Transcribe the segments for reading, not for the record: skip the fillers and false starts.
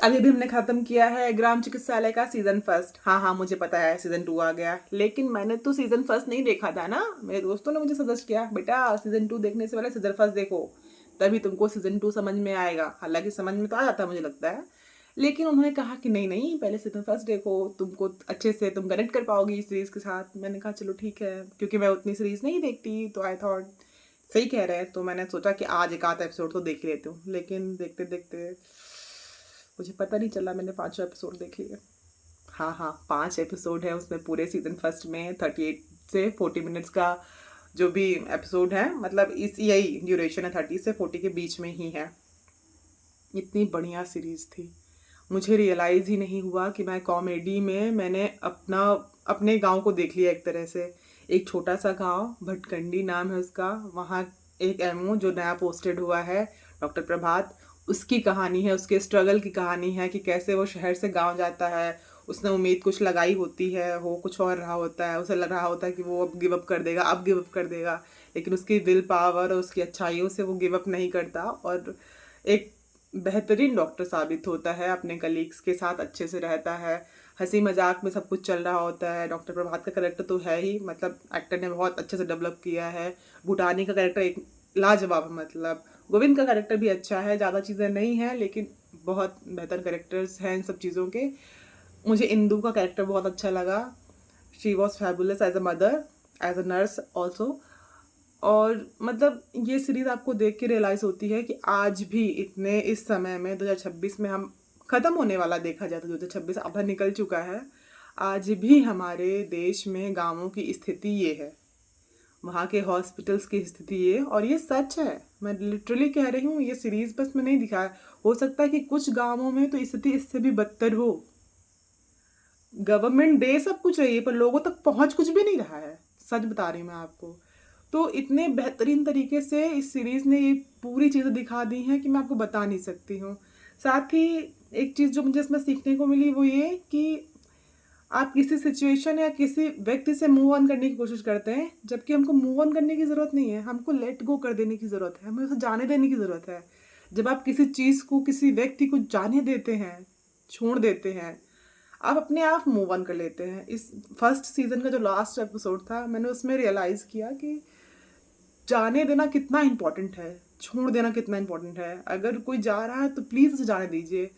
अभी भी हमने खत्म किया है ग्राम चिकित्सालय का सीजन फर्स्ट। हाँ हाँ, मुझे पता है सीजन 2 आ गया, लेकिन मैंने तो सीजन फर्स्ट नहीं देखा था ना। मेरे दोस्तों ने मुझे सजेस्ट किया, बेटा सीजन 2 देखने से पहले सीजन फर्स्ट देखो, तभी तुमको सीजन 2 समझ में आएगा। हालांकि समझ में तो आ जाता है मुझे लगता है, लेकिन उन्होंने कहा कि नहीं नहीं, पहले सीजन फर्स्ट देखो, तुमको अच्छे से तुम कनेक्ट कर पाओगी इस सीरीज के साथ। मैंने कहा चलो ठीक है, क्योंकि मैं उतनी सीरीज नहीं देखती, तो आई थॉट सही कह रहे हैं। तो मैंने सोचा कि आज एक आध एपिसोड तो देख लेती हूँ, लेकिन देखते देखते मुझे पता नहीं चला मैंने 5 एपिसोड देख लिए। हाँ हाँ, 5 एपिसोड है उसमें पूरे सीजन फर्स्ट में। 38 से 40 मिनट्स का जो भी एपिसोड है, मतलब इस यही ड्यूरेशन है, 30 से 40 के बीच में ही है। इतनी बढ़िया सीरीज थी, मुझे रियलाइज़ ही नहीं हुआ कि मैं कॉमेडी में मैंने अपने गांव को देख लिया एक तरह से। एक छोटा सा गांव, भटकंडी नाम है उसका, वहाँ एक एमओ जो नया पोस्टेड हुआ है, डॉक्टर प्रभात, उसकी कहानी है, उसके स्ट्रगल की कहानी है कि कैसे वो शहर से गांव जाता है। उसने उम्मीद कुछ लगाई होती है, हो कुछ और रहा होता है, उसे लग रहा होता है कि वो अब गिव अप कर देगा, अब गिव अप कर देगा, लेकिन उसकी विल पावर और उसकी अच्छाइयों से वो गिव अप नहीं करता और एक बेहतरीन डॉक्टर साबित होता है। अपने कलीग्स के साथ अच्छे से रहता है, हंसी मजाक में सब कुछ चल रहा होता है। डॉक्टर प्रभात का कैरेक्टर तो है ही, मतलब एक्टर ने बहुत अच्छे से डेवलप किया है। भूटानी का कैरेक्टर एक लाजवाब है, मतलब गोविंद का कैरेक्टर भी अच्छा है, ज़्यादा चीज़ें नहीं हैं लेकिन बहुत बेहतर कैरेक्टर्स हैं इन सब चीज़ों के। मुझे इंदू का कैरेक्टर बहुत अच्छा लगा। She was fabulous as a mother, as a nurse also. और मतलब ये सीरीज आपको देख के रियलाइज़ होती है कि आज भी इतने इस समय में 2026 में, हम ख़त्म होने वाला देखा जाए तो 2026 अब निकल चुका है, आज भी हमारे देश में गांवों की स्थिति ये है, वहाँ के हॉस्पिटल्स की स्थिति ये, और ये सच है, मैं लिटरली कह रही हूँ। ये सीरीज बस में नहीं दिखाया, हो सकता है कि कुछ गांवों में तो स्थिति इससे भी बदतर हो। गवर्नमेंट दे सब कुछ रही है पर लोगों तक पहुंच कुछ भी नहीं रहा है, सच बता रही हूँ मैं आपको। तो इतने बेहतरीन तरीके से इस सीरीज़ ने ये पूरी चीज़ें दिखा दी हैं कि मैं आपको बता नहीं सकती हूँ। साथ ही एक चीज़ जो मुझे इसमें सीखने को मिली वो ये कि आप किसी सिचुएशन या किसी व्यक्ति से मूव ऑन करने की कोशिश करते हैं, जबकि हमको मूव ऑन करने की ज़रूरत नहीं है, हमको लेट गो कर देने की ज़रूरत है, हमें उसे जाने देने की ज़रूरत है। जब आप किसी चीज़ को, किसी व्यक्ति को जाने देते हैं, छोड़ देते हैं, आप अपने आप मूव ऑन कर लेते हैं। इस फर्स्ट सीजन का जो लास्ट एपिसोड था, मैंने उसमें रियलाइज़ किया कि जाने देना कितना इम्पोर्टेंट है, छोड़ देना कितना इम्पोर्टेंट है। अगर कोई जा रहा है तो प्लीज़ उसे जाने दीजिए।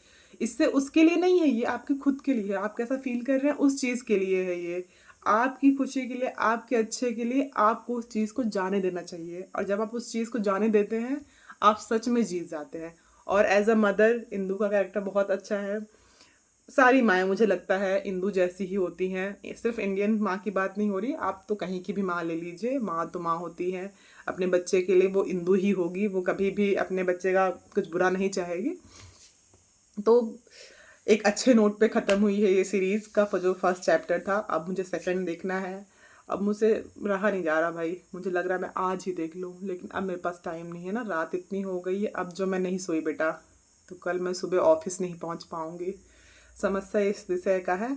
इससे उसके लिए नहीं है, ये आपके खुद के लिए है। आप कैसा फील कर रहे हैं उस चीज़ के लिए है ये, आपकी खुशी के लिए, आपके अच्छे के लिए आपको उस चीज़ को जाने देना चाहिए। और जब आप उस चीज़ को जाने देते हैं, आप सच में जीत जाते हैं। और एज अ मदर, इंदू का कैरेक्टर बहुत अच्छा है। सारी माएँ मुझे लगता है इंदू जैसी ही होती हैं। सिर्फ इंडियन माँ की बात नहीं हो रही, आप तो कहीं की भी माँ ले लीजिए, माँ तो माँ होती है। अपने बच्चे के लिए वो इंदू ही होगी, वो कभी भी अपने बच्चे का कुछ बुरा नहीं चाहेगी। तो एक अच्छे नोट पे ख़त्म हुई है ये सीरीज़ का जो फर्स्ट चैप्टर था। अब मुझे सेकंड देखना है। अब मुझसे रहा नहीं जा रहा भाई, मुझे लग रहा है मैं आज ही देख लूँ, लेकिन अब मेरे पास टाइम नहीं है ना, रात इतनी हो गई है। अब जो मैं नहीं सोई बेटा, तो कल मैं सुबह ऑफिस नहीं पहुँच पाऊँगी। समस्या इस विषय का है।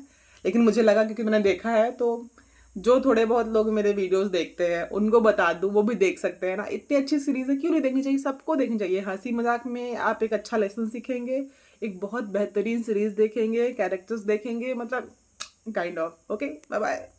लेकिन मुझे लगा क्योंकि मैंने देखा है, तो जो थोड़े बहुत लोग मेरे वीडियोस देखते हैं उनको बता दूं, वो भी देख सकते हैं ना। इतनी अच्छी सीरीज है, क्यों नहीं देखनी चाहिए, सबको देखनी चाहिए। हंसी मजाक में आप एक अच्छा लेसन सीखेंगे, एक बहुत बेहतरीन सीरीज देखेंगे, कैरेक्टर्स देखेंगे, मतलब kind of. Okay, bye bye.